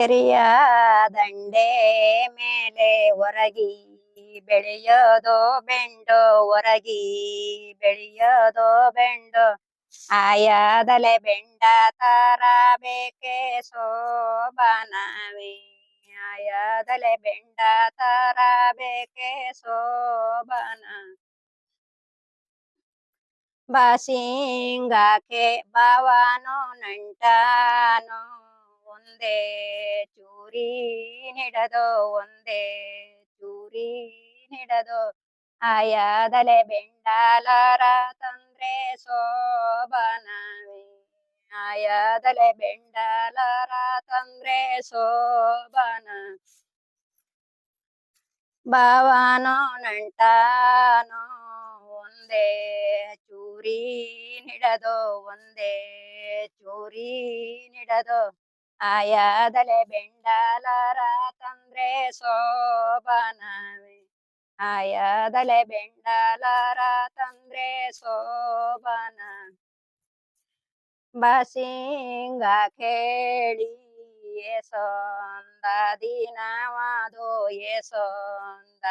ಕೆರೆಯ ದಂಡೆ ಮೇಲೆ ಒರಗಿ ಬೆಳೆಯೋದೋ ಬೆಂಡೋ ಒರಗಿ ಬೆಳೆಯೋದೋ ಬೆಂಡೋ ಆಯದಲೆ ಬೆಂಡ ತರ ಬೇಕೆ ಶೋಭನವೇ ಆಯದಲೆ ಬೆಂಡ ತರ ಬೇಕೆ ಶೋಭನ ಬಾಸಿಂಗಾಕೆ ಬಾವನೋ ನಂಟಾನೋ ಒಂದೇ ಚೂರಿ ನಿಡದೋ ಒಂದೇ ಚೂರಿ ನಿಡದೋ ಆಯದಲೆ ಬೆಂಡಾಲರ ತಂದ್ರೆ ಶೋಭನವೇ ಆಯದಲೆ ಬೆಂಡಾಲರ ತಂದ್ರೆ ಶೋಭನ ಬಾವನೋ ನಂಟಾನೋ ಒಂದೇ ಚೂರಿ ನಿಡದೋ ಒಂದೇ ಚೂರಿ ನಿಡದೋ ಆಯದಲೆ ಬೆಂಡಾಲರ ತಂದ್ರೆ ಶೋಭನವೇ ಆಯದಲೆ ಬೆಂಡಾಲರ ತಂದ್ರೆ ಶೋಭನ ಬಸಿಂಗ ಕೇಳಿ ಏಸೊಂದ ದಿನವಾದೋ ಏಸೊಂದ